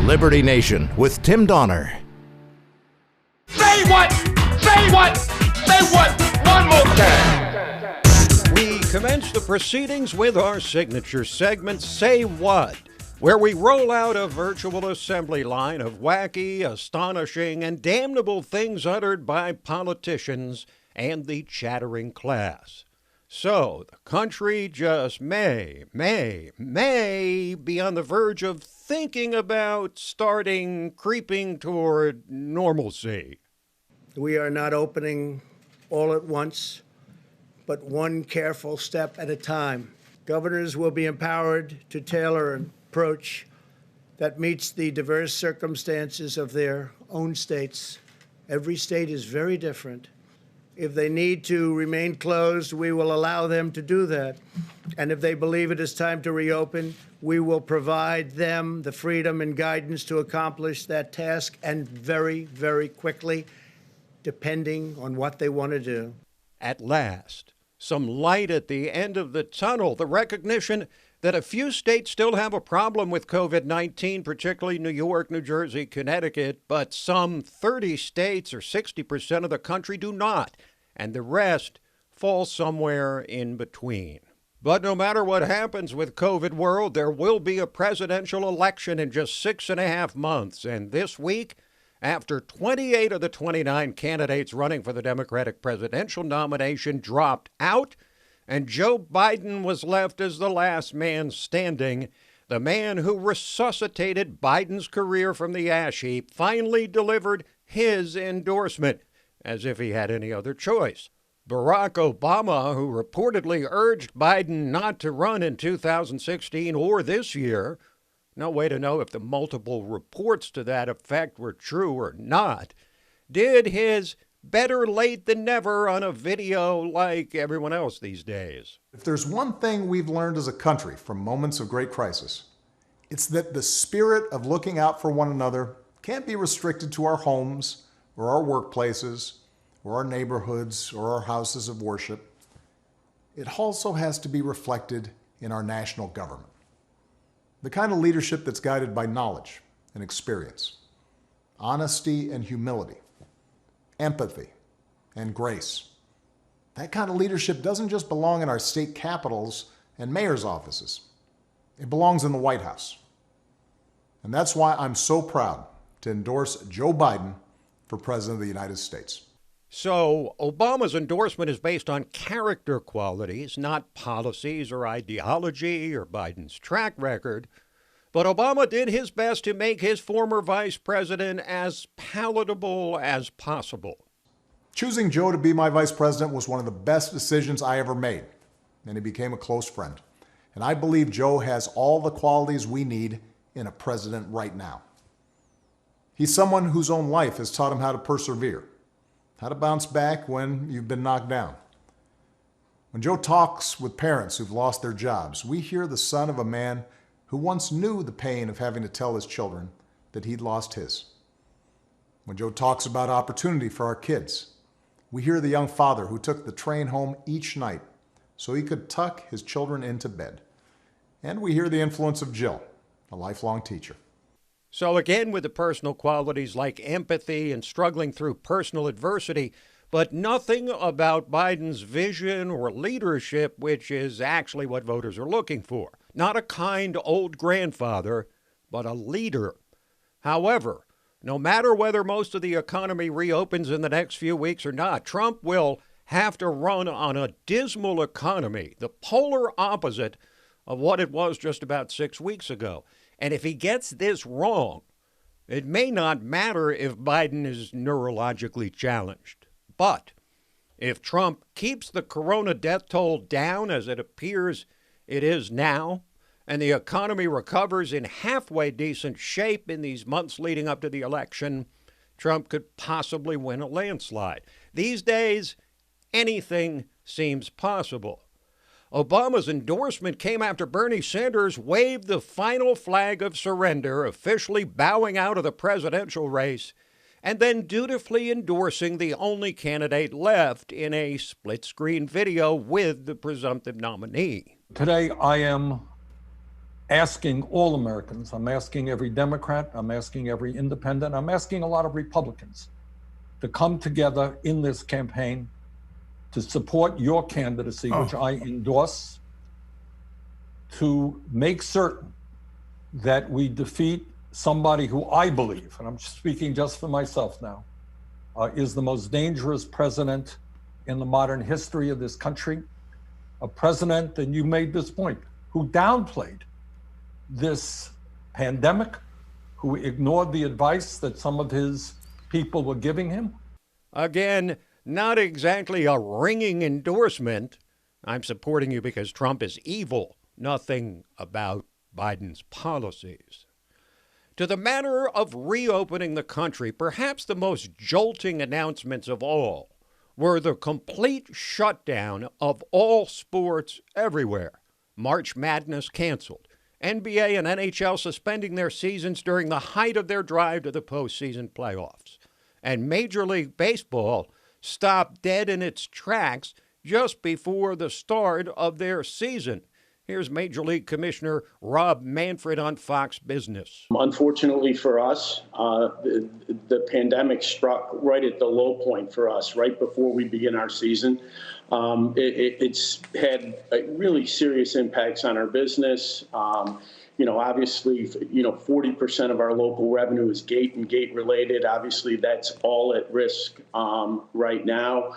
Liberty Nation with Tim Donner. Say what? Say what? Say what? One more time. We commence the proceedings with our signature segment, Say What?, where we roll out a virtual assembly line of wacky, astonishing, and damnable things uttered by politicians and the chattering class. So, the country just may be on the verge of thinking about creeping toward normalcy. We are not opening all at once, but one careful step at a time. Governors will be empowered to tailor an approach that meets the diverse circumstances of their own states. Every state is very different. If they need to remain closed, we will allow them to do that. And if they believe it is time to reopen, we will provide them the freedom and guidance to accomplish that task, and very, very quickly, depending on what they want to do. At last, some light at the end of the tunnel, the recognition that a few states still have a problem with COVID-19, particularly New York, New Jersey, Connecticut, but some 30 states or 60% of the country do not, and the rest fall somewhere in between. But no matter what happens with COVID world, there will be a presidential election in just 6.5 months, and this week, after 28 of the 29 candidates running for the Democratic presidential nomination dropped out, and Joe Biden was left as the last man standing, the man who resuscitated Biden's career from the ash heap finally delivered his endorsement, as if he had any other choice. Barack Obama, who reportedly urged Biden not to run in 2016 or this year, no way to know if the multiple reports to that effect were true or not, did his better late than never on a video like everyone else these days. If there's one thing we've learned as a country from moments of great crisis, it's that the spirit of looking out for one another can't be restricted to our homes or our workplaces or our neighborhoods or our houses of worship. It also has to be reflected in our national government. The kind of leadership that's guided by knowledge and experience, honesty and humility, empathy and grace. That kind of leadership doesn't just belong in our state capitals and mayor's offices. It belongs in the White House. And that's why I'm so proud to endorse Joe Biden for President of the United States. So Obama's endorsement is based on character qualities, not policies or ideology or Biden's track record. But Obama did his best to make his former vice president as palatable as possible. Choosing Joe to be my vice president was one of the best decisions I ever made, and he became a close friend. And I believe Joe has all the qualities we need in a president right now. He's someone whose own life has taught him how to persevere, how to bounce back when you've been knocked down. When Joe talks with parents who've lost their jobs, we hear the son of a man who once knew the pain of having to tell his children that he'd lost his. When Joe talks about opportunity for our kids, we hear the young father who took the train home each night so he could tuck his children into bed. And we hear the influence of Jill, a lifelong teacher. So again, with the personal qualities like empathy and struggling through personal adversity, but nothing about Biden's vision or leadership, which is actually what voters are looking for. Not a kind old grandfather, but a leader. However, no matter whether most of the economy reopens in the next few weeks or not, Trump will have to run on a dismal economy, the polar opposite of what it was just about 6 weeks ago. And if he gets this wrong, it may not matter if Biden is neurologically challenged. But if Trump keeps the corona death toll down as it appears it is now, and the economy recovers in halfway decent shape in these months leading up to the election, Trump could possibly win a landslide. These days, anything seems possible. Obama's endorsement came after Bernie Sanders waved the final flag of surrender, officially bowing out of the presidential race, and then dutifully endorsing the only candidate left in a split-screen video with the presumptive nominee. Today, I am asking all Americans, I'm asking every Democrat, I'm asking every independent, I'm asking a lot of Republicans to come together in this campaign to support your candidacy, which I endorse, to make certain that we defeat somebody who I believe, and I'm speaking just for myself now, is the most dangerous president in the modern history of this country. A president, and you made this point, who downplayed this pandemic, who ignored the advice that some of his people were giving him. Again, not exactly a ringing endorsement. I'm supporting you because Trump is evil. Nothing about Biden's policies. To the matter of reopening the country, perhaps the most jolting announcements of all were the complete shutdown of all sports everywhere. March Madness canceled. NBA and NHL suspending their seasons during the height of their drive to the postseason playoffs. And Major League Baseball stopped dead in its tracks just before the start of their season. Here's Major League Commissioner Rob Manfred on Fox Business. Unfortunately for us, the pandemic struck right at the low point for us, right before we begin our season. It's had really serious impacts on our business. Obviously, 40% of our local revenue is gate and gate related. Obviously, that's all at risk right now.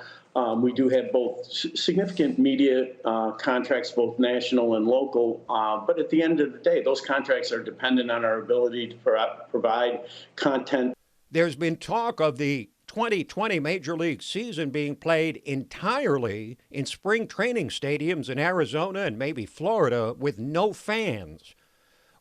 We do have both significant media contracts, both national and local. But at the end of the day, those contracts are dependent on our ability to provide content. There's been talk of the 2020 Major League season being played entirely in spring training stadiums in Arizona and maybe Florida with no fans.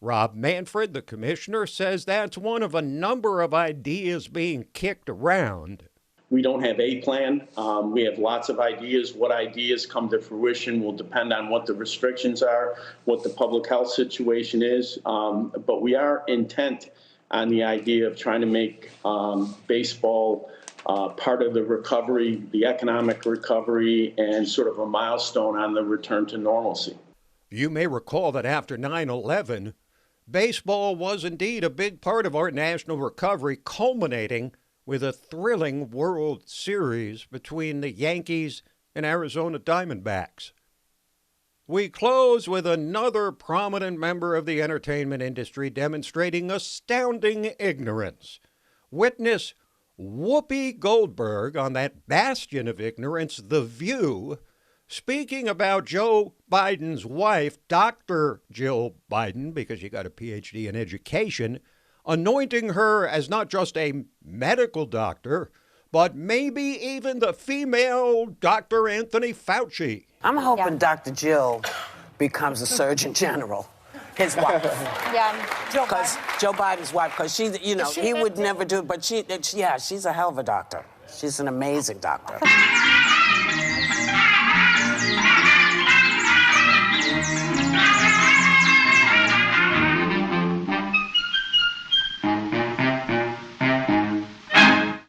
Rob Manfred, the commissioner, says that's one of a number of ideas being kicked around. We don't have a plan. We have lots of ideas. What ideas come to fruition will depend on what the restrictions are, what the public health situation is. But we are intent on the idea of trying to make baseball part of the recovery, the economic recovery, and sort of a milestone on the return to normalcy. You may recall that after 9/11, baseball was indeed a big part of our national recovery, culminating with a thrilling World Series between the Yankees and Arizona Diamondbacks. We close with another prominent member of the entertainment industry demonstrating astounding ignorance. Witness Whoopi Goldberg on that bastion of ignorance, The View, speaking about Joe Biden's wife, Dr. Jill Biden, because she got a PhD in education, anointing her as not just a medical doctor, but maybe even the female Dr. Anthony Fauci. I'm hoping Dr. Jill becomes a Surgeon General, his wife. Because Joe Biden's wife, because he would never do it, but she's a hell of a doctor. She's an amazing doctor.